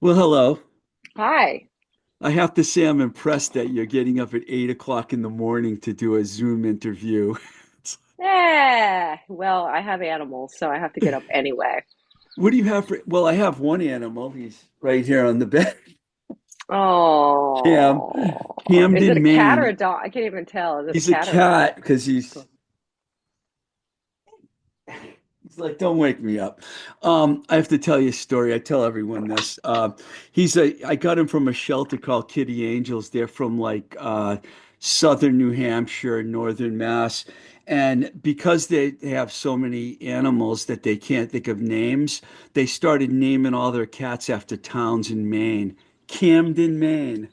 Well, hello. Hi. I have to say I'm impressed that you're getting up at 8 o'clock in the morning to do a Zoom interview. Yeah. Well, I have animals, so I have to get up anyway. What do you have for? Well, I have one animal. He's right here on the bed. Cam, Oh, is it a Camden, cat or a Maine. dog? I can't even tell. Is it a He's a cat or a dog? cat because he's like, don't wake me up. I have to tell you a story. I tell everyone this. I got him from a shelter called Kitty Angels. They're from southern New Hampshire, northern Mass. And because they have so many animals that they can't think of names, they started naming all their cats after towns in Maine. Camden, Maine.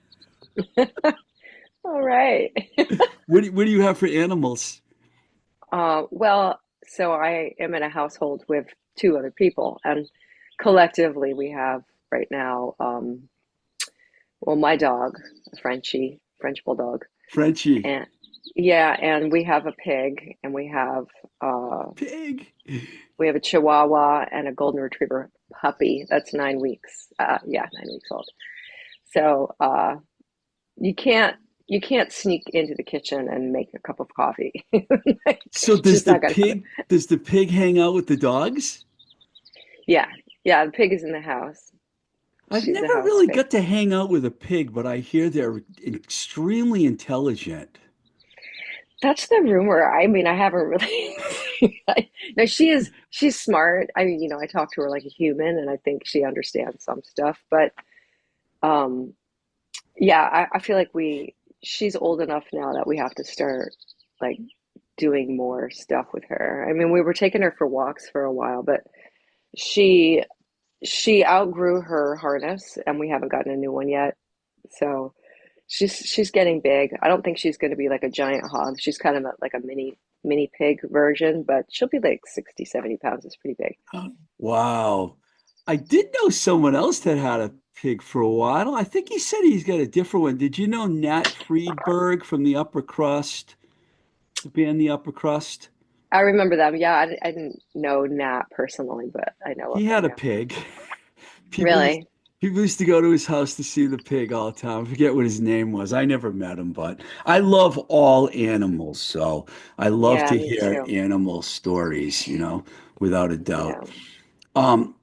All right. What do you have for animals? Well, so I am in a household with two other people, and collectively we have right now, well, my dog, a Frenchie, French bulldog, Frenchie. and yeah, and we have a pig, and uh, Pig. we have a Chihuahua and a Golden Retriever puppy that's 9 weeks. Yeah, 9 weeks old. So you can't you can't sneak into the kitchen and make a cup of coffee. So It's just not gonna happen. does the pig hang out with the dogs? Yeah, yeah. The pig is in the house. I've She's a never house really pig. got to hang out with a pig, but I hear they're extremely intelligent. That's the rumor. I mean, I haven't really. No, she's smart. I mean, I talk to her like a human, and I think she understands some stuff. But um, yeah, I feel like she's old enough now that we have to start like doing more stuff with her. I mean, we were taking her for walks for a while, but she she outgrew her harness and we haven't gotten a new one yet. So she's getting big. I don't think she's going to be like a giant hog. She's kind of like a mini pig version, but she'll be like 60, 70 pounds. It's pretty big. Wow. I did know someone else that had a pig for a while. I think he said he's got a different one. Did you know Nat Friedberg from the Upper Crust, the band The Upper Crust? I remember them. Yeah, I didn't know Nat personally, but I know of He them. had a Yeah. pig. People used Really? people used to go to his house to see the pig all the time. I forget what his name was. I never met him, but I love all animals, so I love Yeah, to me hear too. animal stories, without a doubt. Yeah. Um,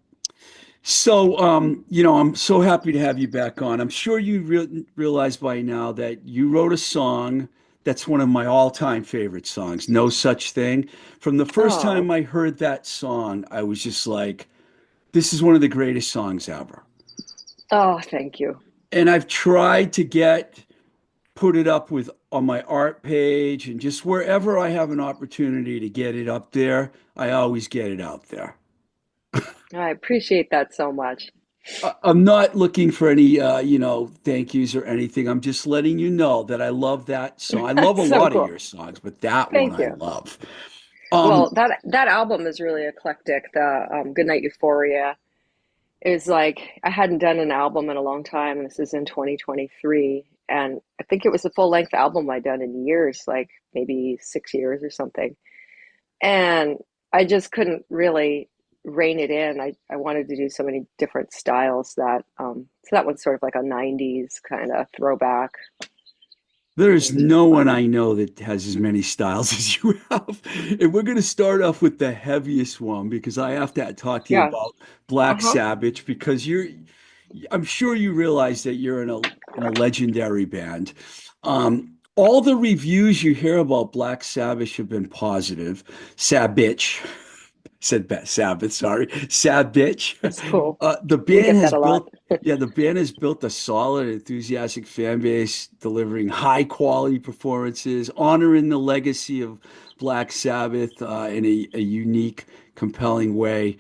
I'm so happy to have you back on. I'm sure you realize by now that you wrote a song that's one of my all-time favorite songs, No Such Thing. From the first Oh, time I heard that song, I was just like, this is one of the greatest songs ever. oh, thank you. And I've tried to put it up with on my art page and just wherever I have an opportunity to get it up there, I always get it out there. I appreciate that so much. I'm not looking for any thank yous or anything. I'm just letting you know that I love that song. I love a That's so lot of cool. your songs, but that one Thank I you. love. Well, Um, that album is really eclectic. The Goodnight Euphoria is like I hadn't done an album in a long time, and this is in 2023, and I think it was a full length album I'd done in years, like maybe 6 years or something. And I just couldn't really rein it in. I wanted to do so many different styles that so that one's sort of like a 90s kind of throwback. It there's was really no one fun. I know that has as many styles as you have. And we're going to start off with the heaviest one because I have to talk to you Yeah. about Black Uh-huh. Sabbath because I'm sure you realize that you're in a legendary band. All the reviews you hear about Black Sabbath have been positive. Sabbitch said Sabbath, sorry, Sabbitch. That's cool. The We band get has that a lot. built, yeah, the band has built a solid, enthusiastic fan base, delivering high quality performances, honoring the legacy of Black Sabbath in a unique, compelling way.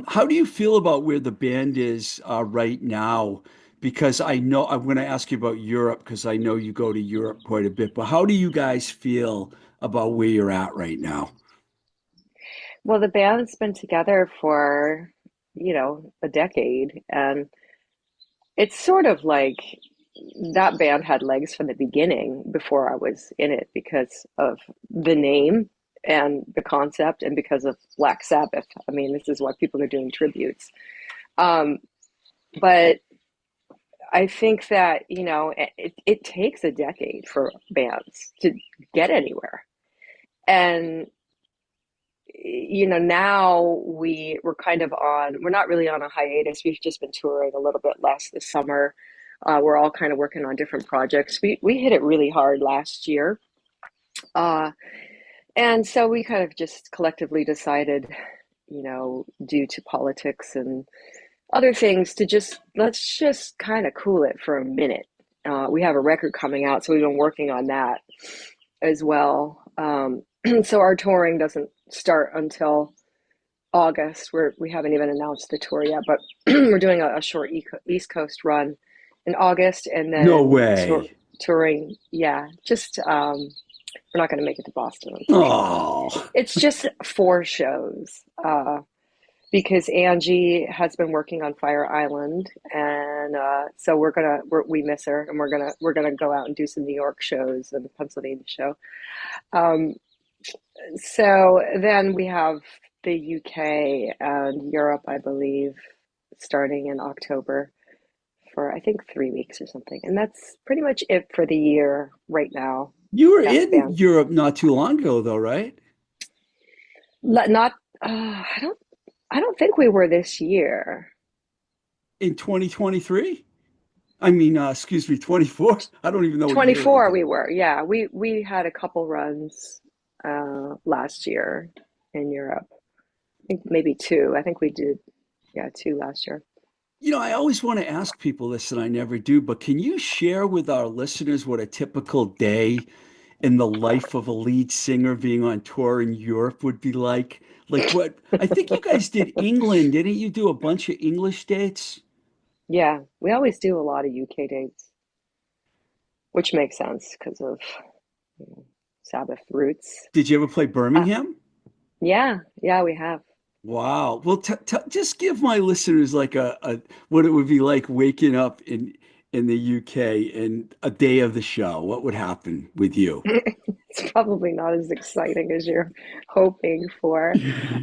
How do you feel about where the band is right now? Because I know I'm going to ask you about Europe because I know you go to Europe quite a bit, but how do you guys feel about where you're at right now? Well, the band's been together for, a decade, and it's sort of like that band had legs from the beginning before I was in it because of the name and the concept and because of Black Sabbath. I mean, this is why people are doing tributes. Um, but I think that, it takes a decade for bands to get anywhere. And, now we're kind of we're not really on a hiatus. We've just been touring a little bit less this summer. We're all kind of working on different projects. We hit it really hard last year. Uh, and so we kind of just collectively decided, due to politics and other things, to let's just kind of cool it for a minute. We have a record coming out, so we've been working on that as well. So our touring doesn't start until August. We haven't even announced the tour yet, but we're doing a short East Coast run in August, and No then way. touring. Yeah, just we're not going to make it to Boston, unfortunately. Oh, It's just 4 shows. Because Angie has been working on Fire Island, and so we miss her, and we're gonna go out and do some New York shows and a Pennsylvania show. Um, so then we have the UK and Europe, I believe, starting in October for I think 3 weeks or something, and that's pretty much it for the year right now. you were That's in band. Europe not too long ago, though, right? Not. I don't think we were this year. In 2023? I mean, excuse me, 24? I don't even know what year it 24 is. we were. Yeah, we had a couple runs last year in Europe. I think maybe two. I think we did, yeah, two last year. I always want to ask people this, and I never do, but can you share with our listeners what a typical day in the life of a lead singer being on tour in Europe would be like? Like what I think you guys did England, didn't you do a bunch of English dates? Yeah, we always do a lot of UK dates, which makes sense because of Sabbath roots. Did you ever play Uh, Birmingham? yeah, yeah, we have. Wow. Well, just give my listeners like a what it would be like waking up in the UK and a day of the show. What would happen with you? It's probably not as exciting as you're hoping for.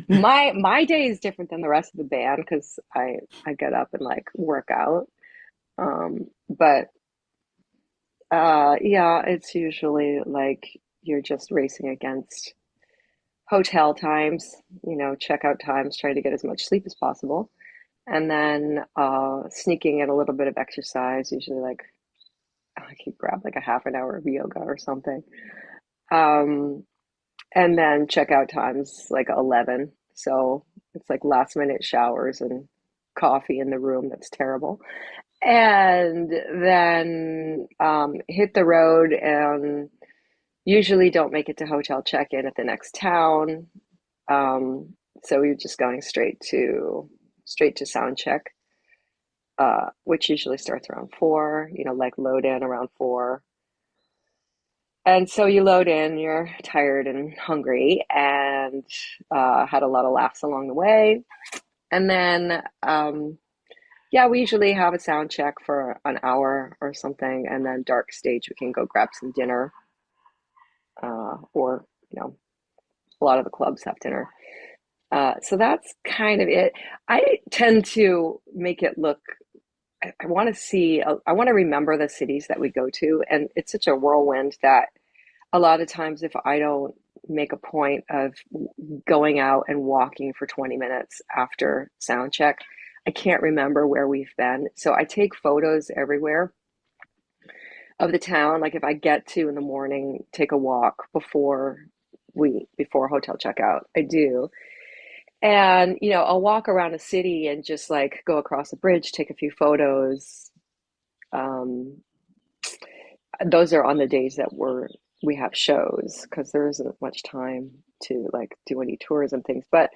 My day is different than the rest of the band because I get up and like work out. But yeah, it's usually like you're just racing against hotel times, checkout times, trying to get as much sleep as possible, and then sneaking in a little bit of exercise, usually like I could grab like a half an hour of yoga or something. Um, and then checkout times like 11. So it's like last minute showers and coffee in the room. That's terrible. And then hit the road and usually don't make it to hotel check-in at the next town. So we're just going straight to sound check, which usually starts around 4, like load in around 4. And so you load in, you're tired and hungry, and had a lot of laughs along the way. And then, yeah, we usually have a sound check for an hour or something, and then dark stage, we can go grab some dinner, or, a lot of the clubs have dinner. So that's kind of it. I tend to make it look, I want to I want to remember the cities that we go to, and it's such a whirlwind that a lot of times if I don't make a point of going out and walking for 20 minutes after sound check, I can't remember where we've been. So I take photos everywhere of the town. Like if I get to in the morning, take a walk before hotel checkout. I do. And, I'll walk around a city and just like go across a bridge, take a few photos. Um, those are on the days that we have shows because there isn't much time to like do any tours and things. But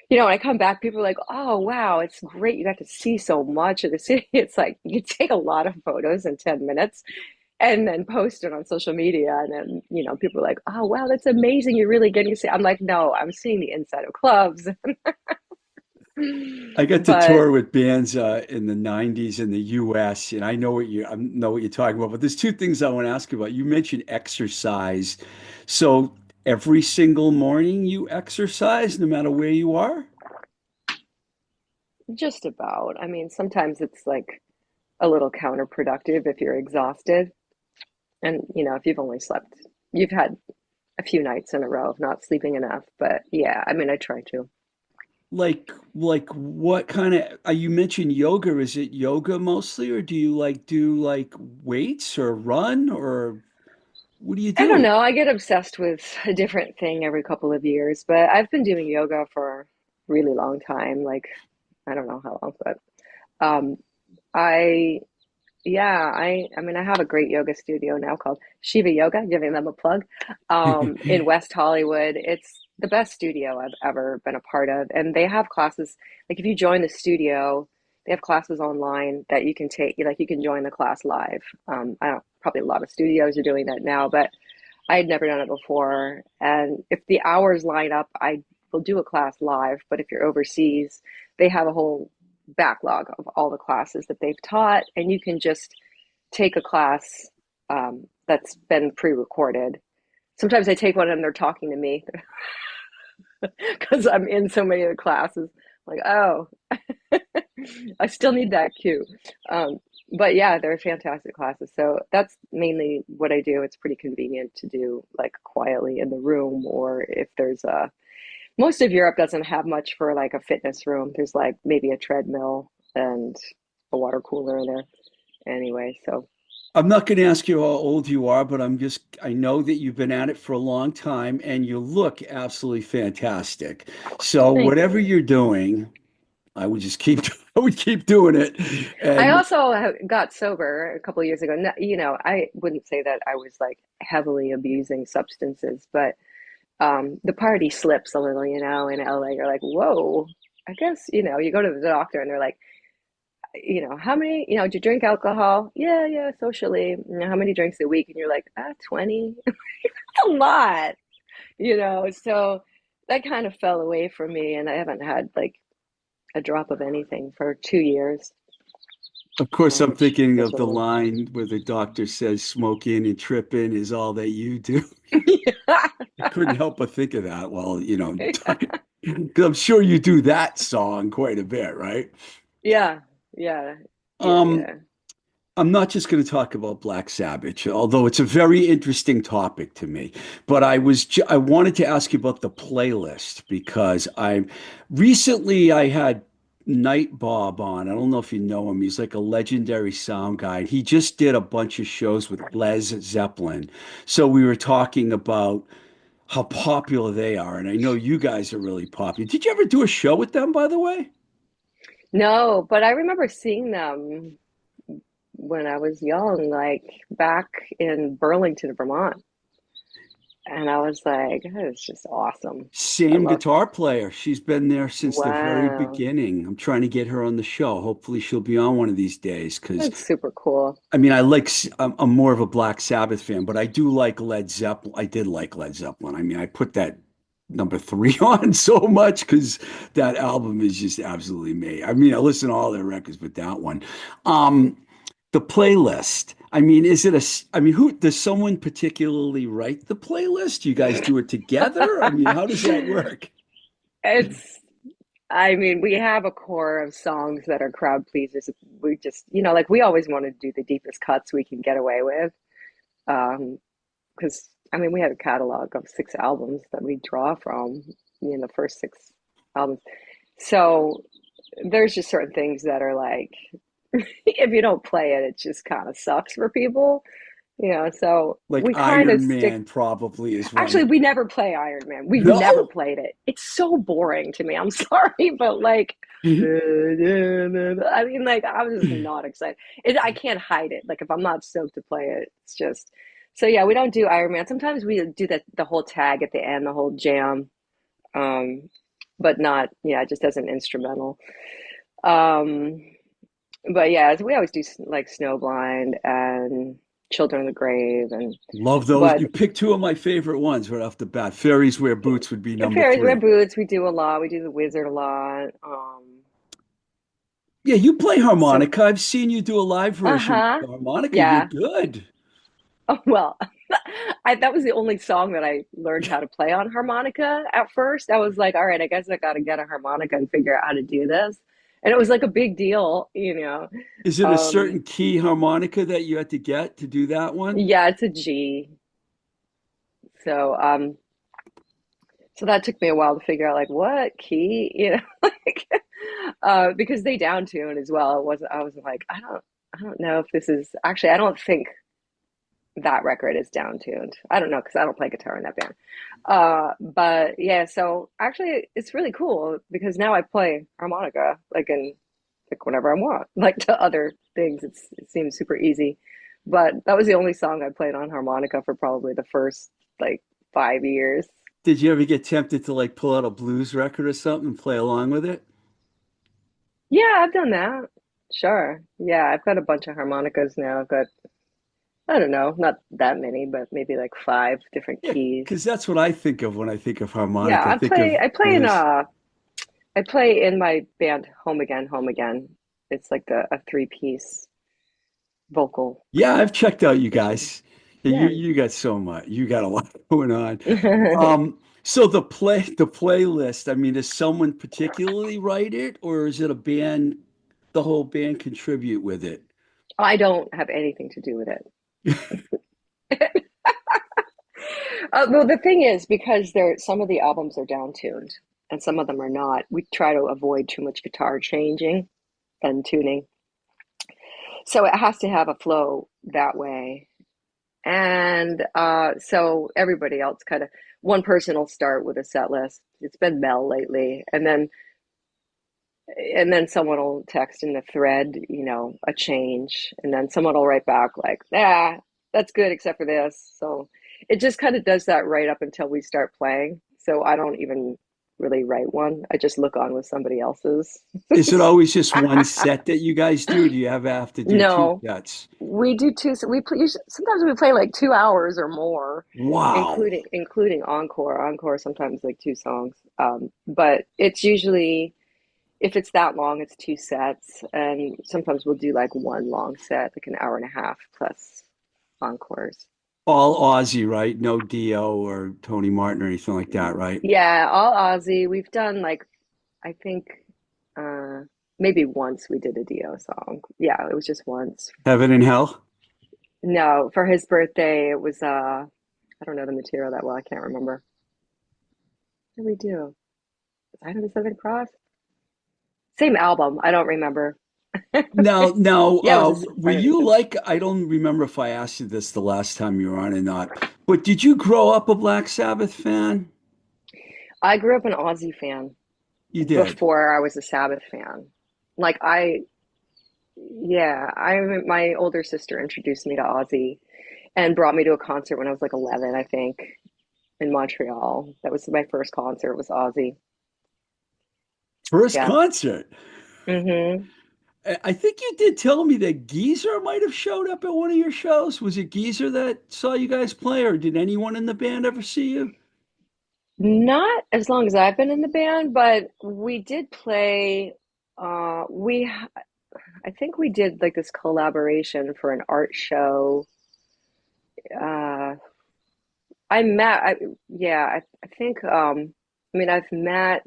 when I come back, people are like, "Oh, wow, it's great! You got to see so much of the city." It's like you take a lot of photos in 10 minutes and then post it on social media, and then people are like, "Oh, wow, that's amazing! You're really getting to see." I'm like, "No, I'm seeing the inside of clubs." I got to But tour with bands in the 90s in the US, and I know what you're talking about. But there's two things I want to ask you about. You mentioned exercise. So every single morning you exercise, no matter where you are? just about. I mean, sometimes it's like a little counterproductive if you're exhausted. And, if you've only slept, you've had a few nights in a row of not sleeping enough. But yeah, I mean, I try to. Like what kind of you mentioned yoga. Is it yoga mostly, or do you like do like weights or run, or what do you I don't do? know. I get obsessed with a different thing every couple of years, but I've been doing yoga for a really long time. Like, I don't know how long, but um, I yeah, I mean, I have a great yoga studio now called Shiva Yoga, giving them a plug, in West Hollywood. It's the best studio I've ever been a part of. And they have classes, like if you join the studio, they have classes online that you can take, like you can join the class live. I don't, probably a lot of studios are doing that now, but I had never done it before. And if the hours line up, I will do a class live. But if you're overseas, they have a whole backlog of all the classes that they've taught, and you can just take a class that's been pre-recorded. Sometimes I take one and they're talking to me because I'm in so many of the classes. Like, oh, I still need that cue. Um, but yeah, they're fantastic classes. So that's mainly what I do. It's pretty convenient to do like quietly in the room, or if there's a most of Europe doesn't have much for like a fitness room. There's like maybe a treadmill and a water cooler in there anyway. So I'm not going to ask you how old you are, but I know that you've been at it for a long time and you look absolutely fantastic. So thank whatever you. you're doing, I would just keep, I would keep doing it. I And also got sober a couple of years ago. I wouldn't say that I was like heavily abusing substances, but the party slips a little, in LA. You're like, whoa, I guess, you go to the doctor and they're like, how many, do you drink alcohol? Yeah, yeah, socially. How many drinks a week? And you're like, 20. That's a lot, So that kind of fell away from me, and I haven't had like a drop of anything for 2 years, of course, I'm which thinking was of the really line where the doctor says smoking and tripping is all that you do. I couldn't help but think of that. Well, 'cause I'm sure you do that song quite a bit, right? yeah, yeah, yeah, Um, yeah. I'm not just going to talk about Black Sabbath, although it's a very interesting topic to me. But I wanted to ask you about the playlist because I recently I had Night Bob on. I don't know if you know him. He's like a legendary sound guy. He just did a bunch of shows with Les Zeppelin. So we were talking about how popular they are, and I know you guys are really popular. Did you ever do a show with them, by the way? No, but I remember seeing them when I was young, like back in Burlington, Vermont. And I was like, that is just awesome. I Same love, guitar player. She's been there since the very wow. beginning. I'm trying to get her on the show. Hopefully, she'll be on one of these days. Because That's super cool. I mean, I'm more of a Black Sabbath fan, but I do like Led Zeppelin. I did like Led Zeppelin. I mean, I put that number three on so much because that album is just absolutely me. I mean, I listen to all their records, but that one. Um, the playlist. I mean, I mean, who does someone particularly write the playlist? You guys do it together? I mean, how does that work? It's, I mean, we have a core of songs that are crowd pleasers. We just, like we always want to do the deepest cuts we can get away with. Because, I mean, we have a catalog of 6 albums that we draw from, the first 6 albums. So there's just certain things that are like, if you don't play it, it just kind of sucks for people, so Like we kind of Iron stick. Man probably is Actually, one. we never play Iron Man. We've never No. played it. It's so boring to me. I'm sorry, but like, I mean, like, I was just not excited. I can't hide it. Like, if I'm not stoked to play it, it's just. So yeah, we don't do Iron Man. Sometimes we do the whole tag at the end, the whole jam, um, but not, yeah, just as an instrumental. Um, but yeah, we always do like Snowblind and Children of the Grave, and Love those. but You picked two of my favorite ones right off the bat. Fairies Wear Boots would be if number Fairies Wear three. Boots, we do a lot. We do the Wizard a lot. Yeah, you play So harmonica. I've seen you do a live version of uh-huh. the harmonica. You're Yeah. good. Oh, well, that was the only song that I learned how to play on harmonica at first. I was like, all right, I guess I got to get a harmonica and figure out how to do this. And it was like a big deal, you know. Is it a Um, certain key harmonica that you had to get to do that one? yeah, it's a G. So, so that took me a while to figure out like what key, you know, like because they down tune as well. It wasn't, I was like, I don't know if this is actually, I don't think that record is down tuned. I don't know because I don't play guitar in that band. But yeah, so actually it's really cool because now I play harmonica like in like whenever I want, like to other things. It seems super easy. But that was the only song I played on harmonica for probably the first like 5 years. Did you ever get tempted to like pull out a blues record or something and play along with it? Yeah, I've done that. Sure. Yeah, I've got a bunch of harmonicas now. I've got, I don't know, not that many, but maybe like five different Yeah, keys. because that's what I think of when I think of Yeah, harmonica. I think of blues. I play in my band Home Again, Home Again. It's like a three-piece vocal Yeah, I've checked out you station. guys. Yeah, Yeah. you got so much. You got a lot going on. So the playlist, I mean, does someone particularly write it, or is it a band, the whole band contribute with it? I don't have anything to do with it. Well, the thing is, because some of the albums are down tuned and some of them are not, we try to avoid too much guitar changing and tuning. So it has to have a flow that way. And so everybody else kind of, one person will start with a set list. It's been Mel lately. And then someone will text in the thread, you know, a change. And then someone will write back like, ah, that's good except for this. So it just kind of does that right up until we start playing. So I don't even really write one. I just look on with somebody else's. Is it always just one set that you guys do? Or do you ever have to do two No, sets? we do two. So we play, sometimes we play like 2 hours or more, Wow. including encore. Encore sometimes like two songs. But it's usually if it's that long, it's two sets, and sometimes we'll do like one long set, like an hour and a half plus encores. All Aussie, right? No Dio or Tony Martin or anything like that, right? Yeah, all Ozzy. We've done like I think uh maybe once we did a Dio song. Yeah, it was just once. Heaven and Hell. No, for his birthday it was I don't know the material that well. I can't remember. What did we do? Sign of the Southern Cross? Same album. I don't remember. Now, Yeah, it was a were Sign of the you Southern. like, I don't remember if I asked you this the last time you were on or not, but did you grow up a Black Sabbath fan? I grew up an Ozzy fan You did. before I was a Sabbath fan. Like yeah, my older sister introduced me to Ozzy and brought me to a concert when I was like 11, I think, in Montreal. That was my first concert was Ozzy. First Yeah. concert. Hmm. I think you did tell me that Geezer might have showed up at one of your shows. Was it Geezer that saw you guys play, or did anyone in the band ever see you? Not as long as I've been in the band, but we did play I think we did like this collaboration for an art show. Uh I met I yeah, I think I mean I've met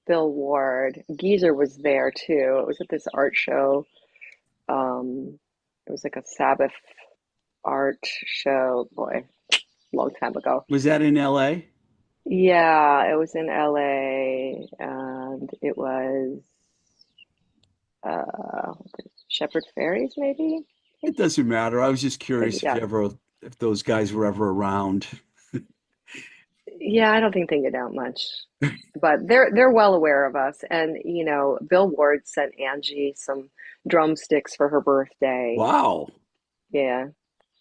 Bill Ward. Geezer was there too. It was at this art show. It was like a Sabbath art show, boy, long time ago. Was that in LA? Yeah, it was in LA and it was uh Shepherd Ferries maybe? I It think. doesn't matter. I was just curious if Yeah. you ever, if those guys were ever around. Yeah, I don't think they get out much. But they're well aware of us. And you know, Bill Ward sent Angie some drumsticks for her birthday. Wow, Yeah,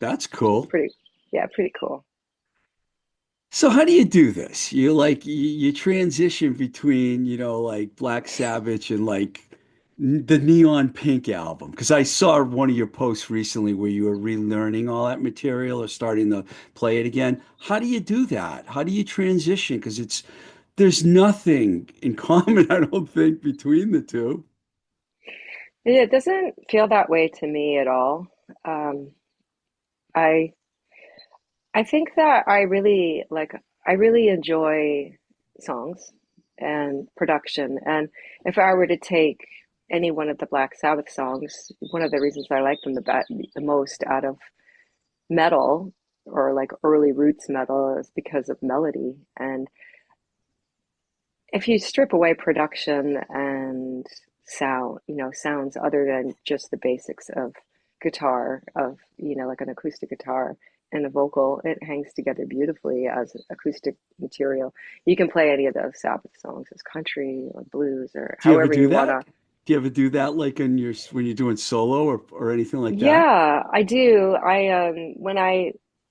that's it's cool. pretty yeah, pretty cool. So how do you do this? You like you transition between, like Black Sabbath and like the Neon Pink album. Because I saw one of your posts recently where you were relearning all that material or starting to play it again. How do you do that? How do you transition? Because there's nothing in common, I don't think, between the two. It doesn't feel that way to me at all. Um, I I think that I really enjoy songs and production. And if I were to take any one of the Black Sabbath songs, one of the reasons I like them the most out of metal or like early roots metal is because of melody. And if you strip away production and sound, sounds other than just the basics of guitar, of, like an acoustic guitar and a vocal, it hangs together beautifully as acoustic material. You can play any of those Sabbath songs as country or blues or Do you ever however do you want that? to. Do you ever do that like in your when you're doing solo or anything like that? Yeah, I do.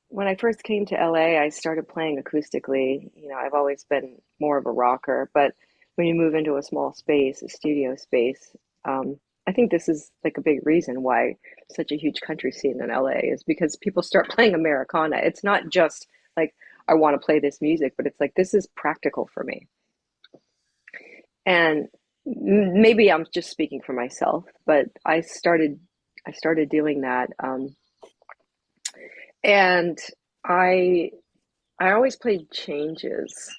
When I first came to LA, I started playing acoustically. I've always been more of a rocker, but when you move into a small space, a studio space, I think this is like a big reason why such a huge country scene in LA is because people start playing Americana. It's not just like I want to play this music, but it's like this is practical for me. And maybe I'm just speaking for myself, but I started doing that. And I I always played Changes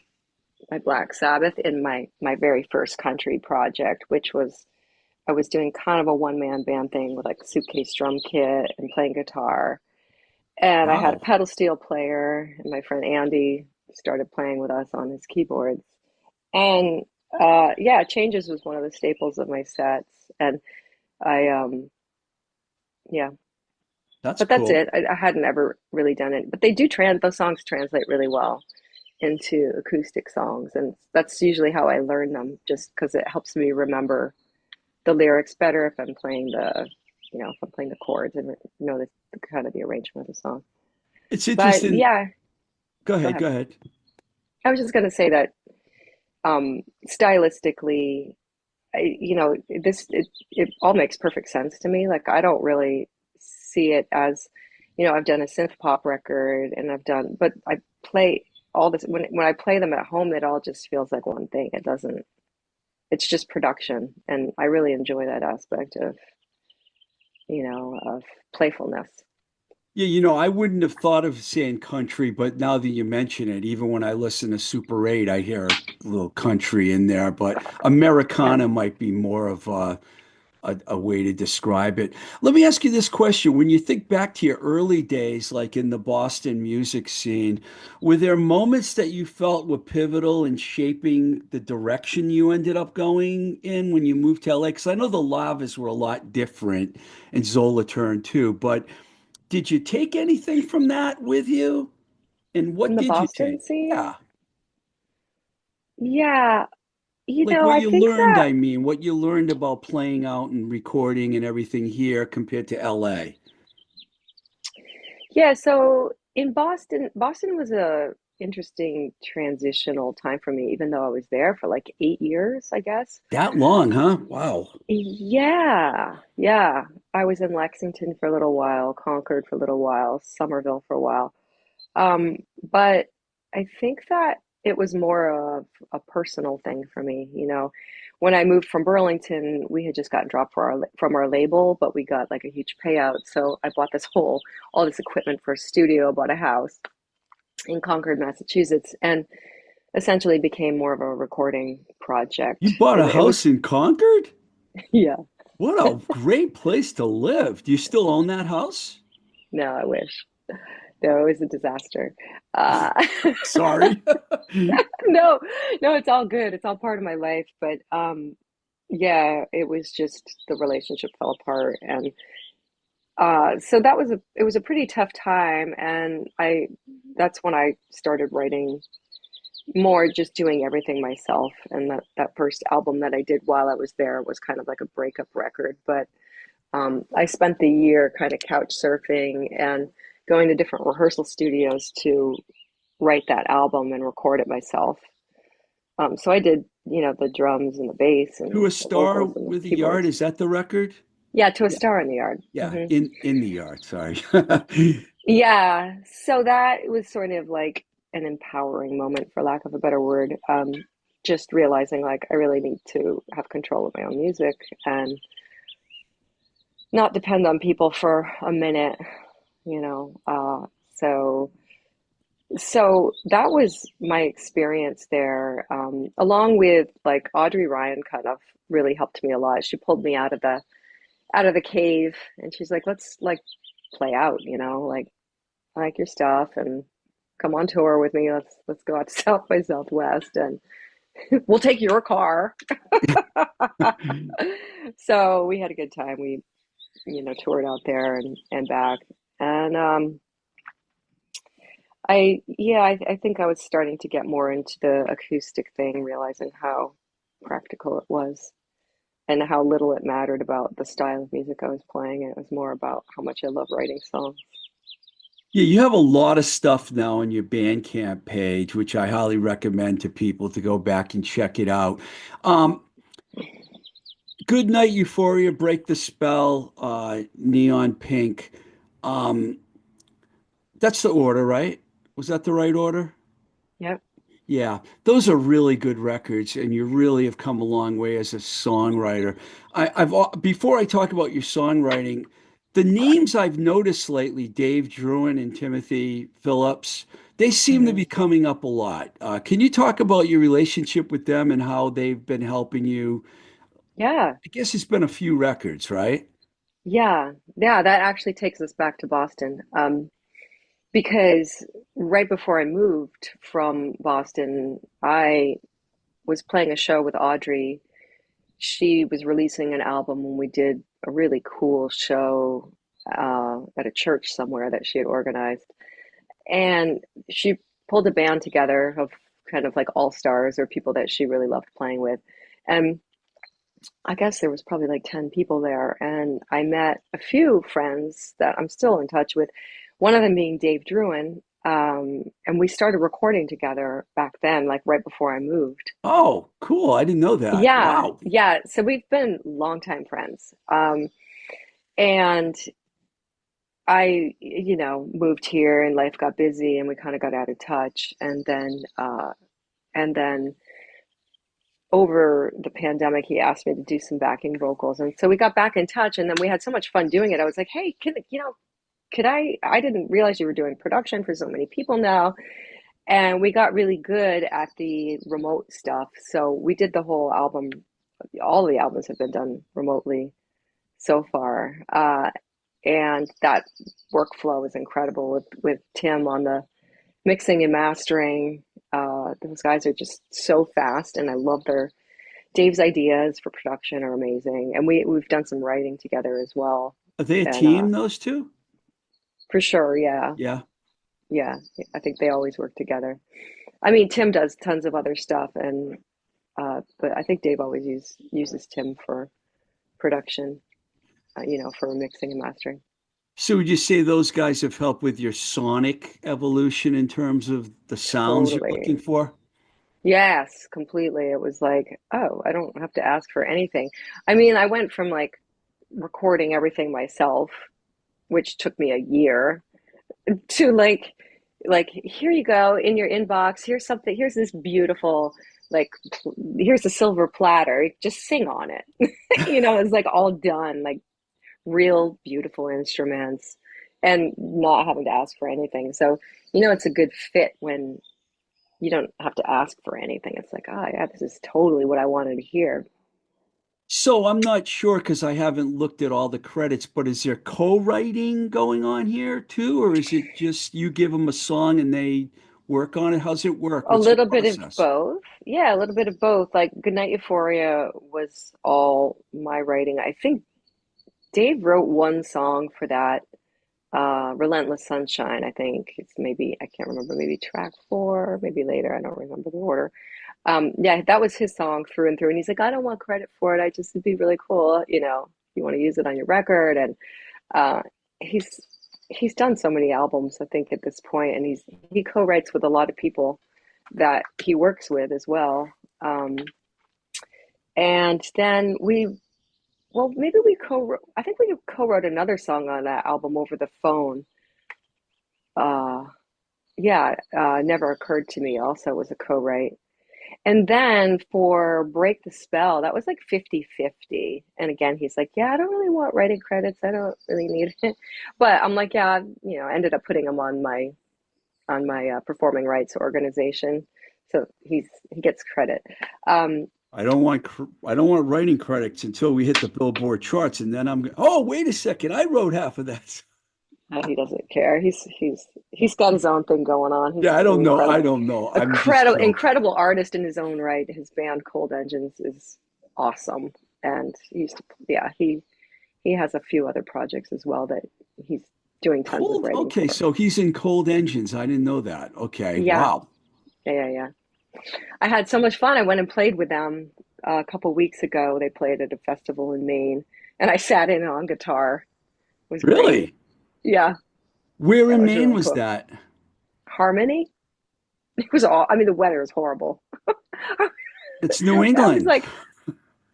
by Black Sabbath in my very first country project, which was I was doing kind of a one man band thing with like a suitcase drum kit and playing guitar. And I had a Wow, pedal steel player, and my friend Andy started playing with us on his keyboards. And yeah, Changes was one of the staples of my sets. And I yeah, that's but that's cool. it. I hadn't ever really done it. But those songs translate really well into acoustic songs, and that's usually how I learn them, just because it helps me remember the lyrics better if I'm playing if I'm playing the chords and know the kind of the arrangement of the song. It's But interesting. yeah, Go go ahead, ahead. go ahead. I was just going to say that stylistically, it all makes perfect sense to me. Like I don't really see it as, I've done a synth pop record and but I play all this when I play them at home, it all just feels like one thing. It doesn't. It's just production, and I really enjoy that aspect of playfulness. Yeah, I wouldn't have thought of saying country, but now that you mention it, even when I listen to Super 8, I hear a little country in there, but Yeah, Americana might be more of a way to describe it. Let me ask you this question. When you think back to your early days, like in the Boston music scene, were there moments that you felt were pivotal in shaping the direction you ended up going in when you moved to LA? Because I know the Lavas were a lot different and Zola Turn too, but did you take anything from that with you? And from what the did you Boston take? scene. Yeah. Yeah, Like what I you think learned, that I mean, what you learned about playing out and recording and everything here compared to LA. yeah. So in Boston was a interesting transitional time for me, even though I was there for like 8 years, I guess. That long, huh? Wow. Yeah, yeah. I was in Lexington for a little while, Concord for a little while, Somerville for a while. But I think that it was more of a personal thing for me. When I moved from Burlington, we had just gotten dropped from our label, but we got like a huge payout. So I bought all this equipment for a studio, bought a house in Concord, Massachusetts, and essentially became more of a recording You project. bought It, a it was, house in Concord? yeah. What a great place to live. Do you still own that house? No, I wish. No, it was a disaster. Uh, Sorry. no, no, it's all good. It's all part of my life. But yeah, it was just the relationship fell apart, and so it was a pretty tough time, and I that's when I started writing more, just doing everything myself. And that first album that I did while I was there was kind of like a breakup record, but I spent the year kind of couch surfing and going to different rehearsal studios to write that album and record it myself. So I did, the drums and the bass To and a the star vocals and the with a yard, keyboards. is that the record? Yeah, to a Yeah. star in the yard. Yeah, in the yard, sorry. Yeah, so that was sort of like an empowering moment, for lack of a better word. Just realizing like I really need to have control of my own music and not depend on people for a minute. So So that was my experience there, along with like Audrey Ryan kind of really helped me a lot. She pulled me out of the cave, and she's like, "Let's like play out, you know, like I like your stuff, and come on tour with me. Let's go out to South by Southwest, and we'll take your car." So we had a good time. We, toured out there and back, and I think I was starting to get more into the acoustic thing, realizing how practical it was and how little it mattered about the style of music I was playing. It was more about how much I love writing songs. Yeah, you have a lot of stuff now on your Bandcamp page, which I highly recommend to people to go back and check it out. Um, Good Night Euphoria, Break the Spell, Neon Pink. Um, that's the order, right? Was that the right order? Yep. Yeah, those are really good records, and you really have come a long way as a songwriter. Before I talk about your songwriting, the names I've noticed lately, Dave Druin and Timothy Phillips, they seem to Hmm. be coming up a lot. Can you talk about your relationship with them and how they've been helping you? Yeah. I guess it's been a few records, right? Yeah. Yeah. That actually takes us back to Boston. Because right before I moved from Boston, I was playing a show with Audrey. She was releasing an album when we did a really cool show at a church somewhere that she had organized. And she pulled a band together of kind of like all stars or people that she really loved playing with. And I guess there was probably like 10 people there. And I met a few friends that I'm still in touch with, one of them being Dave Druin. And we started recording together back then, like right before I moved. Oh, cool. I didn't know that. Yeah, Wow. yeah. So we've been longtime friends. And moved here and life got busy and we kind of got out of touch. And then over the pandemic, he asked me to do some backing vocals. And so we got back in touch and then we had so much fun doing it. I was like, hey, could I didn't realize you were doing production for so many people now. And we got really good at the remote stuff. So we did the whole album. All the albums have been done remotely so far. And that workflow is incredible with Tim on the mixing and mastering. Those guys are just so fast, and I love Dave's ideas for production are amazing, and we've done some writing together as well. Are they a And team, those two? for sure, yeah, Yeah. yeah, I think they always work together. I mean, Tim does tons of other stuff, and but I think Dave always uses Tim for production, for mixing and mastering. So would you say those guys have helped with your sonic evolution in terms of the sounds you're looking Totally. for? Yes, completely. It was like, oh, I don't have to ask for anything. I mean, I went from like recording everything myself, which took me a year, to like here you go in your inbox. Here's something. Here's this beautiful like here's a silver platter. Just sing on it. It's like all done, like real beautiful instruments and not having to ask for anything. So, it's a good fit when you don't have to ask for anything. It's like, oh yeah, this is totally what I wanted to hear. So I'm not sure because I haven't looked at all the credits, but is there co-writing going on here too, or is it just you give them a song and they work on it? How's it work? A What's your little bit of process? both. Yeah, a little bit of both. Like Goodnight Euphoria was all my writing. I think Dave wrote one song for that, Relentless Sunshine. I think it's maybe, I can't remember, maybe track four, maybe later. I don't remember the order. Yeah, that was his song through and through. And he's like, I don't want credit for it. I just, it'd be really cool, if you want to use it on your record. And uh, he's he's done so many albums, I think, at this point, and he co-writes with a lot of people that he works with as well. Um, and then maybe we co-wrote, I think we co-wrote another song on that album over the phone. Uh, yeah, Never Occurred to Me also was a co-write. And then for Break the Spell, that was like 50-50. And again, he's like, yeah, I don't really want writing credits. I don't really need it. But I'm like, yeah, I ended up putting him on on my performing rights organization, so he gets credit. Um, I don't want writing credits until we hit the Billboard charts, and then oh, wait a second, I wrote half of that. he doesn't care. He's got his own thing going on. He's Yeah, I an don't know. I incredible, don't know. I'm just incredible, joking. incredible artist in his own right. His band Cold Engines is awesome, and he has a few other projects as well that he's doing tons of Cold. writing Okay, for. so he's in Cold Engines. I didn't know that. Okay, Yeah, wow. yeah. I had so much fun. I went and played with them a couple weeks ago. They played at a festival in Maine, and I sat in on guitar. It was great. Really? Yeah, Where that in was Maine really was cool. that? Harmony? It was all, I mean, the weather is horrible. It's New I was England. like,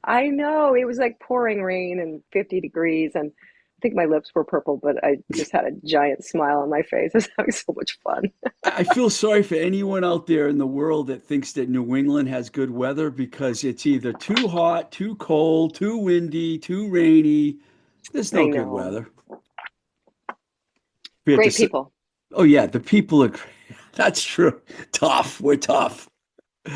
I know, it was like pouring rain and 50 degrees, and I think my lips were purple, but I just had a giant smile on my face. I was having so much fun. I feel sorry for anyone out there in the world that thinks that New England has good weather because it's either too hot, too cold, too windy, too rainy. There's I no good know. weather. We have to Great say, people. oh yeah, the people are. That's true. Tough. We're tough.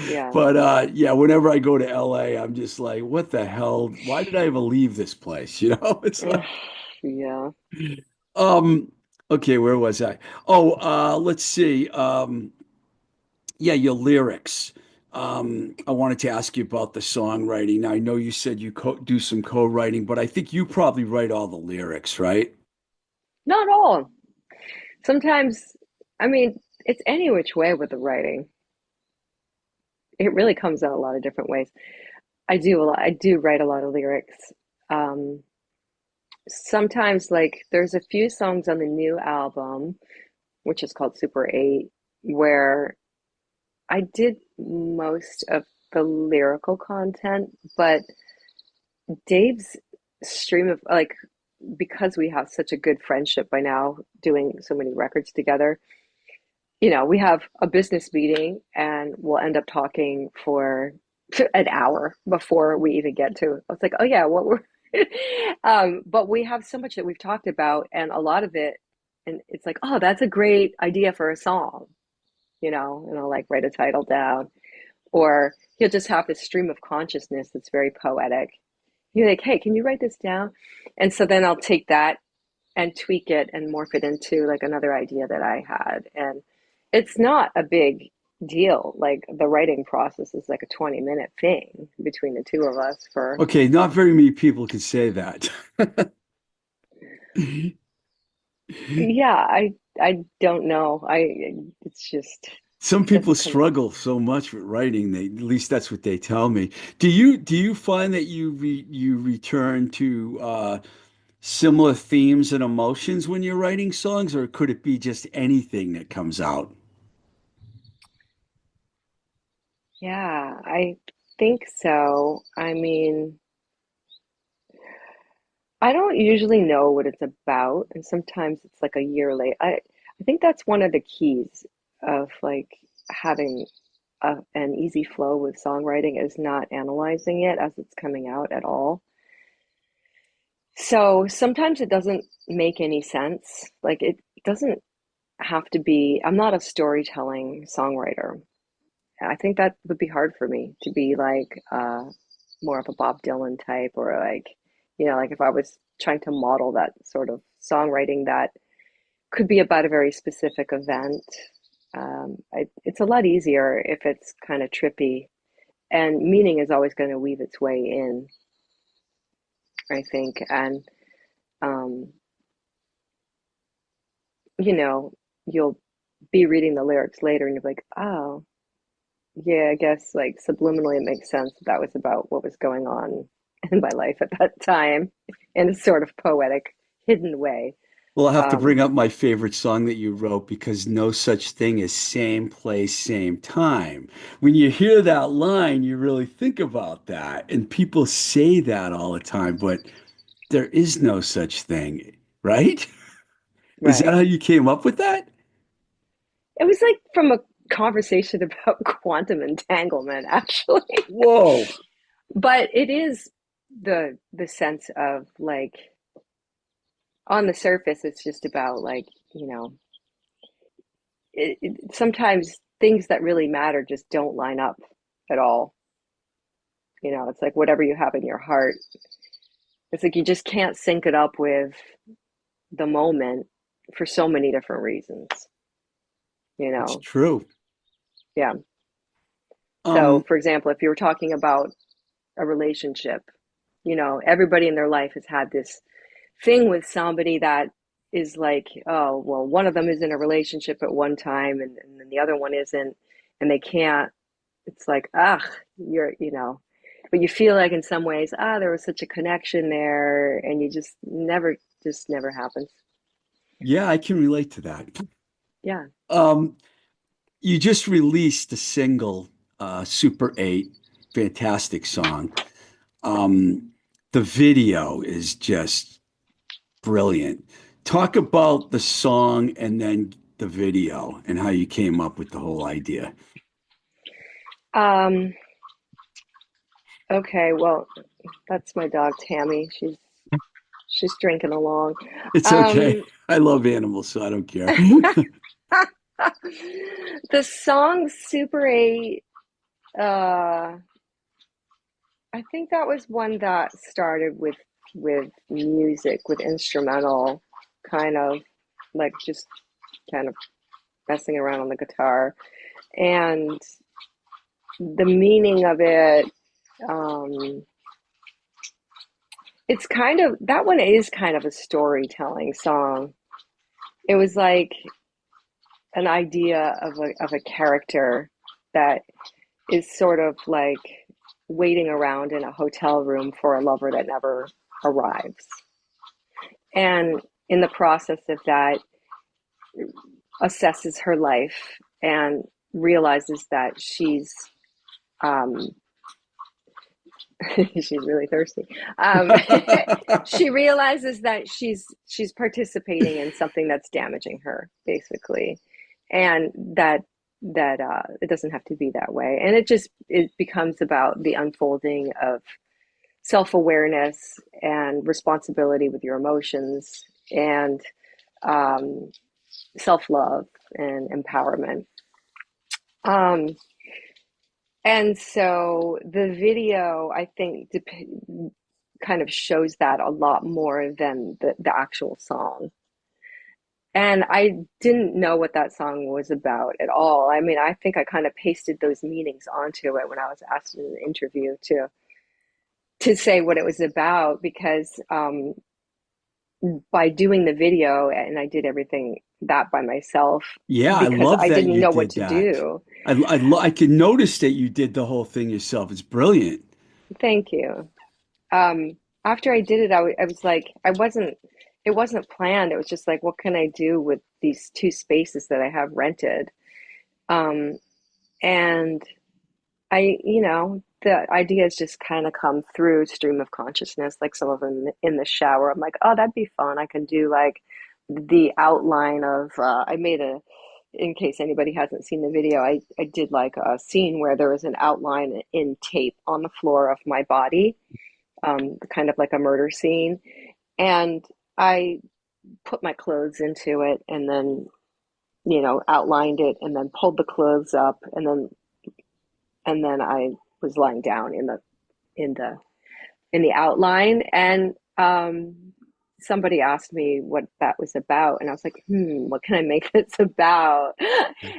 Yeah. But yeah, whenever I go to LA, I'm just like, what the hell? Why did I ever leave this place? You know, it's Ugh, like, yeah. um, okay, where was I? Oh, let's see. Yeah, your lyrics. I wanted to ask you about the songwriting. Now, I know you said you do some co-writing, but I think you probably write all the lyrics, right? Not all. Sometimes, I mean, it's any which way with the writing. It really comes out a lot of different ways. I do a lot. I do write a lot of lyrics. Um, Sometimes, like, there's a few songs on the new album, which is called Super 8, where I did most of the lyrical content, but Dave's stream of, like, because we have such a good friendship by now, doing so many records together, we have a business meeting and we'll end up talking for an hour before we even get to. I was like, oh yeah, what were but we have so much that we've talked about, and a lot of it, and it's like, oh, that's a great idea for a song, and I'll like write a title down, or he'll just have this stream of consciousness that's very poetic. You're like, hey, can you write this down? And so then I'll take that and tweak it and morph it into like another idea that I had. And it's not a big deal. Like the writing process is like a 20-minute thing between the two of us for, Okay, not very many people can say that. yeah, I don't know. It's just Some it people doesn't come. struggle so much with writing. At least that's what they tell me. Do you find that you return to similar themes and emotions when you're writing songs, or could it be just anything that comes out? Yeah, I think so. I mean, I don't usually know what it's about, and sometimes it's like a year late. I think that's one of the keys of like having an easy flow with songwriting is not analyzing it as it's coming out at all. So sometimes it doesn't make any sense. Like it doesn't have to be, I'm not a storytelling songwriter. I think that would be hard for me to be like more of a Bob Dylan type, or like, like if I was trying to model that sort of songwriting that could be about a very specific event. It's a lot easier if it's kind of trippy, and meaning is always going to weave its way in, I think. And, um, you know, you'll be reading the lyrics later and you're like, oh, yeah, I guess like subliminally it makes sense that that was about what was going on in my life at that time in a sort of poetic, hidden way. Well, I have to bring Um, up my favorite song that you wrote because no such thing as same place, same time. When you hear that line, you really think about that. And people say that all the time, but there is no such thing, right? Is that right. how you came up with that? It was like from a conversation about quantum entanglement, actually. Whoa. But it is the sense of like on the surface, it's just about like, you know, sometimes things that really matter just don't line up at all. It's like whatever you have in your heart. It's like you just can't sync it up with the moment for so many different reasons, you It's know? true. Yeah. So, Um, for example, if you were talking about a relationship, everybody in their life has had this thing with somebody that is like, oh, well, one of them is in a relationship at one time and then the other one isn't, and they can't. It's like, but you feel like in some ways, there was such a connection there, and you just never happens. yeah, I can relate to that. Yeah. Um, you just released the single, Super 8, fantastic song. Um, the video is just brilliant. Talk about the song and then the video and how you came up with the whole idea. Um, okay, well, that's my dog Tammy. She's drinking along. It's okay. Um, I love animals, so I don't care. the song Super 8, uh, I think that was one that started with music, with instrumental kind of like just kind of messing around on the guitar. And the meaning of it, um, it's kind of that one is kind of a storytelling song. It was like an idea of a character that is sort of like waiting around in a hotel room for a lover that never arrives. And in the process of that, assesses her life and realizes that um, she's really thirsty. Um, she realizes that she's participating in something that's damaging her, basically, and that it doesn't have to be that way. And it becomes about the unfolding of self awareness and responsibility with your emotions and um, self love and empowerment. Um, and so the video, I think, kind of shows that a lot more than the actual song. And I didn't know what that song was about at all. I mean, I think I kind of pasted those meanings onto it when I was asked in an interview to say what it was about because by doing the video and I did everything that by myself Yeah, I because love I that didn't you know what did to that. do. I can notice that you did the whole thing yourself. It's brilliant. Thank you. After I did it, I was like, it wasn't planned. It was just like, what can I do with these two spaces that I have rented? Um, and the ideas just kind of come through stream of consciousness, like some of them in the shower. I'm like, oh, that'd be fun. I can do like the outline of, in case anybody hasn't seen the video, I did like a scene where there was an outline in tape on the floor of my body, kind of like a murder scene. And I put my clothes into it and then, outlined it and then pulled the clothes up and then I was lying down in the in the outline and somebody asked me what that was about and I was like, what can I make this about?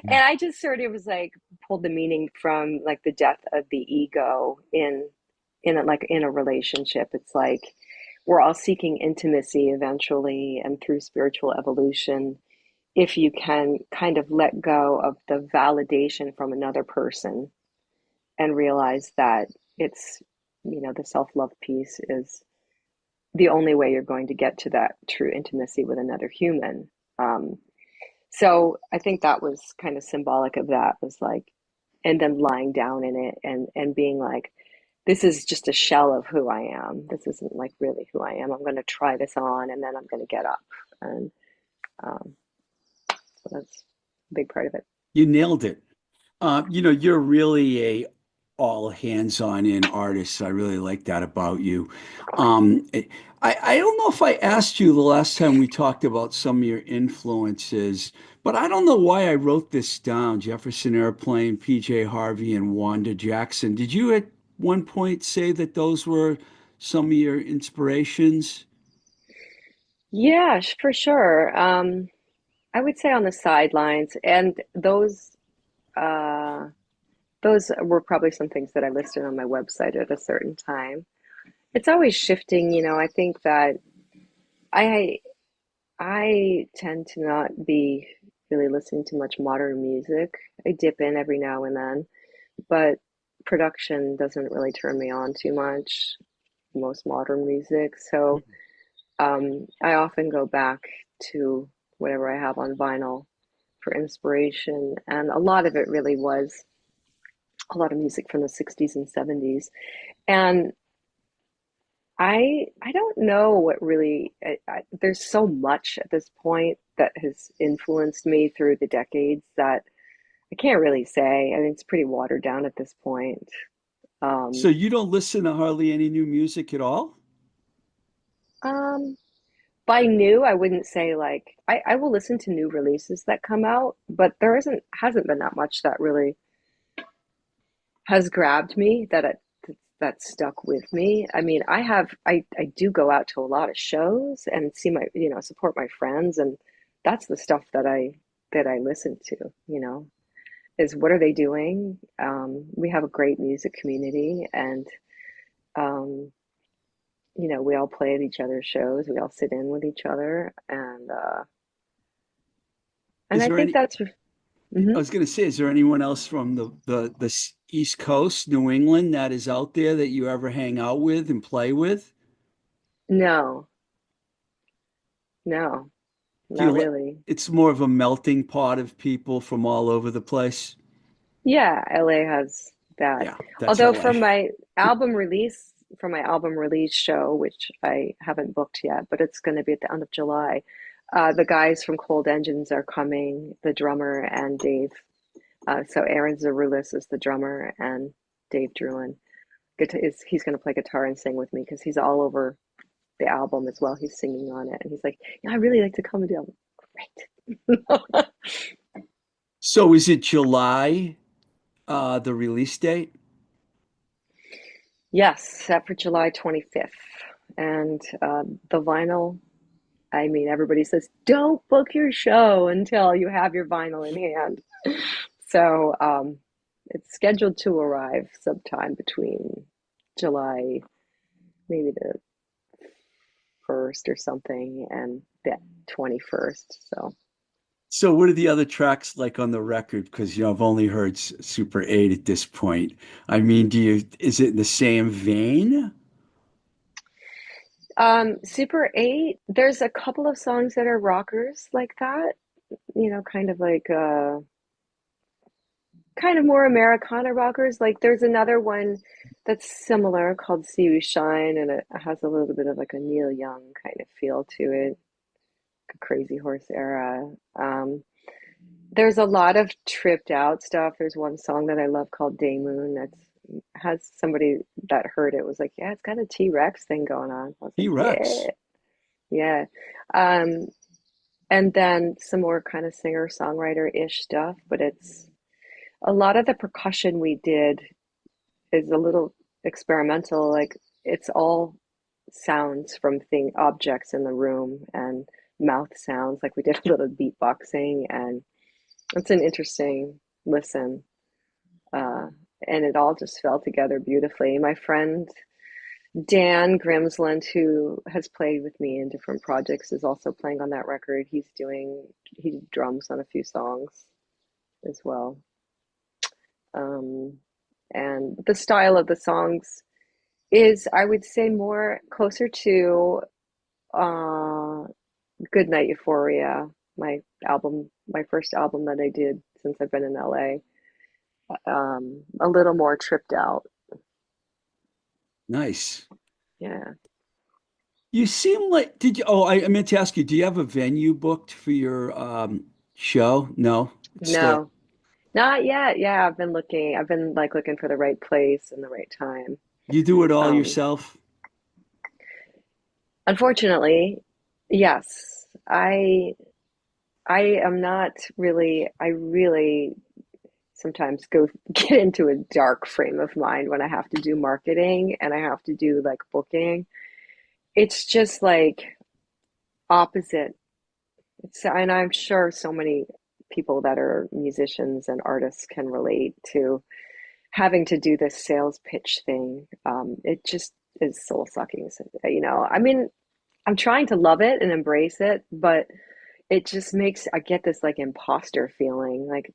And I just sort of was like pulled the meaning from like the death of the ego in a relationship. It's like we're all seeking intimacy eventually and through spiritual evolution if you can kind of let go of the validation from another person and realize that it's, the self love piece is the only way you're going to get to that true intimacy with another human. Um, so I think that was kind of symbolic of that, was like, and then lying down in it and being like, this is just a shell of who I am. This isn't like really who I am. I'm going to try this on and then I'm going to get up. And um, so that's a big part of it. You nailed it. You're really all hands-on in artist. I really like that about you. I don't know if I asked you the last time we talked about some of your influences, but I don't know why I wrote this down. Jefferson Airplane, PJ Harvey, and Wanda Jackson. Did you at one point say that those were some of your inspirations? Yeah, for sure. I would say on the sidelines, and uh, those were probably some things that I listed on my website at a certain time. It's always shifting, you know. I think that I I tend to not be really listening to much modern music. I dip in every now and then, but production doesn't really turn me on too much, most modern music. So I often go back to whatever I have on vinyl for inspiration. And a lot of it really was a lot of music from the 60s and 70s. And I don't know what really, there's so much at this point that has influenced me through the decades that I can't really say. I mean, it's pretty watered down at this point. So Um, you don't listen to hardly any new music at all? um, by new, I wouldn't say like I will listen to new releases that come out, but there hasn't been that much that really has grabbed me that stuck with me. I mean, I do go out to a lot of shows and see my, you know, support my friends, and that's the stuff that I listen to, you know, is what are they doing? We have a great music community, and um, you know, we all play at each other's shows, we all sit in with each other, and Is I there think any? that's I mhm. was going to say, is there anyone else from the East Coast, New England, that is out there that you ever hang out with and play with? No, no, Do you not li- really. it's more of a melting pot of people from all over the place? Yeah, LA has that. Yeah, that's Although LA. for my album release show, which I haven't booked yet, but it's going to be at the end of July, the guys from Cold Engines are coming, the drummer and Dave. So Aaron Zarulis is the drummer, and Dave Druin he's going to play guitar and sing with me because he's all over the album as well. He's singing on it, and he's like, "Yeah, I really like to come and do." I'm like, great. So is it July, the release date? Yes, set for July 25th. And the vinyl, I mean, everybody says, don't book your show until you have your vinyl in hand. So it's scheduled to arrive sometime between July, maybe the 1st or something, and the 21st. So So what are the other tracks like on the record? Because I've only heard Super 8 at this point. I mean, is it in the same vein? Super 8, there's a couple of songs that are rockers like that, you know, kind of more Americana rockers. Like there's another one that's similar called See You Shine, and it has a little bit of like a Neil Young kind of feel to it, like a Crazy Horse era. There's a lot of tripped out stuff. There's one song that I love called Day Moon that's has somebody that heard it was like, yeah, it's got a T-Rex thing going on. I was like, yeah, T-Rex. yeah. Um, and then some more kind of singer-songwriter-ish stuff, but it's a lot of the percussion we did is a little experimental. Like it's all sounds from objects in the room and mouth sounds. Like we did a little beatboxing, and it's an interesting listen. Uh, and it all just fell together beautifully. My friend Dan Grimsland, who has played with me in different projects, is also playing on that record. He did drums on a few songs as well. Um, and the style of the songs is, I would say, more closer to uh, Goodnight Euphoria, my first album that I did since I've been in LA. A little more tripped out. Nice. Yeah. You seem like, I meant to ask you, do you have a venue booked for your show? No, it's still, No. Not yet. Yeah, I've been looking. I've been like looking for the right place and the right time. You do it all Um, yourself? Unfortunately, yes. I am not really. I really sometimes go get into a dark frame of mind when I have to do marketing and I have to do like booking. It's just like opposite. And I'm sure so many people that are musicians and artists can relate to having to do this sales pitch thing. It just is soul sucking. I mean, I'm trying to love it and embrace it, but it just makes, I get this like imposter feeling. Like,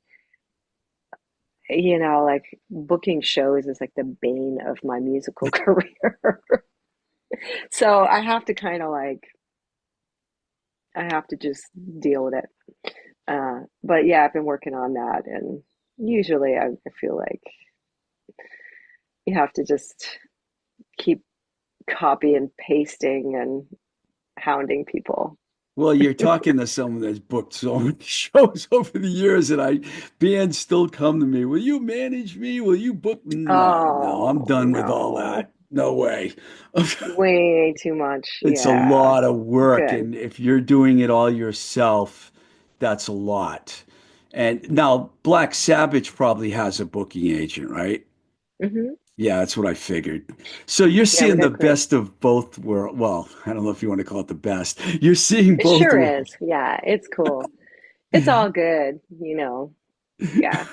like booking shows is like the bane of my musical career. So I have to kind of like, I have to just deal with it. But yeah, I've been working on that, and usually I feel like you have to just keep copy and pasting and hounding people. Well, you're talking to someone that's booked so many shows over the years, and bands still come to me. Will you manage me? Will you book? No, no, I'm Oh, done with all no. that. No way. Way too much. It's a Yeah. lot of work, Good. and if you're doing it all yourself, that's a lot. And now Black Sabbitch probably has a booking agent, right? Hmm. Yeah, that's what I figured. So you're Yeah, we seeing the got Kruise. best of both worlds. Well, I don't know if you want to call it the best. You're seeing It both sure is. worlds. Yeah, it's cool. It's all good. Yeah.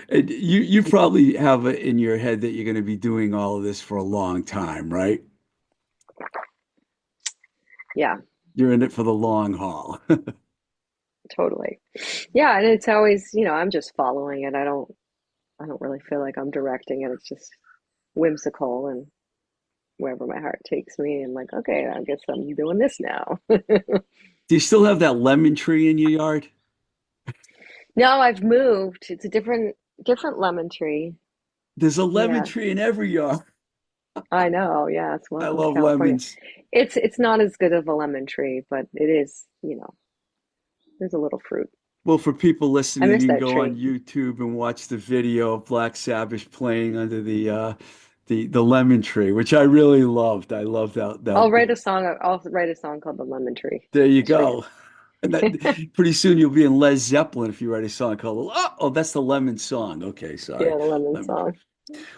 And you probably have it in your head that you're going to be doing all of this for a long time, right? Yeah, You're in it for the long haul. totally. Yeah, and it's always, I'm just following it. I don't really feel like I'm directing it. It's just whimsical and wherever my heart takes me. I'm like, okay, I guess I'm doing this now. Do you still have that lemon tree in your yard? No, I've moved. It's a different lemon tree. There's a lemon Yeah, tree in every yard. I know. Yeah, it's I one in love California. lemons. It's not as good of a lemon tree, but it is, there's a little fruit. Well, for people I listening, miss you can that go on tree. YouTube and watch the video of Black Sabbath playing under the lemon tree, which I really loved. I loved that. I'll write a song called The Lemon Tree There you just for you. go. And that pretty soon you'll be in Led Zeppelin if you write a song called that's the Lemon song. Okay, sorry. Yeah, the lemon Lemon. song.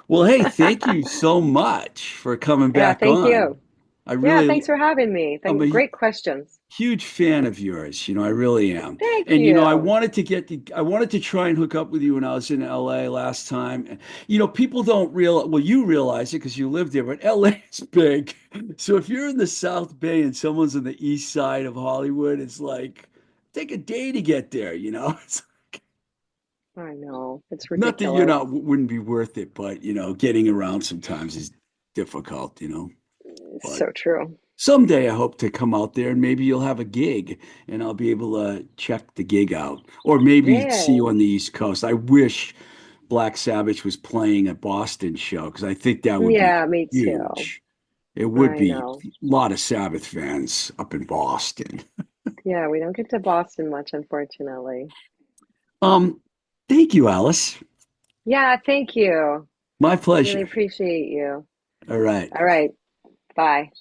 Well, hey, thank you so much for coming Yeah, back thank on. you. I Yeah, really thanks for having me. I'm a Great questions. huge fan of yours. I really am. Thank And you. I wanted to try and hook up with you when I was in LA last time. People don't realize, well, you realize it because you live there, but LA is big. So if you're in the South Bay and someone's on the east side of Hollywood, it's like take a day to get there. It's I know. It's not that you're ridiculous. not wouldn't be worth it, but getting around sometimes is difficult. It's But so true. someday I hope to come out there and maybe you'll have a gig and I'll be able to check the gig out. Or maybe see Yeah. you on the East Coast. I wish Black Sabbath was playing a Boston show because I think that would be Yeah, me too. huge. It would I be know. a lot of Sabbath fans up in Boston. Yeah, we don't get to Boston much, unfortunately. Um, thank you, Alice. Yeah, thank you. My Really pleasure. appreciate you. All right. All right. Bye.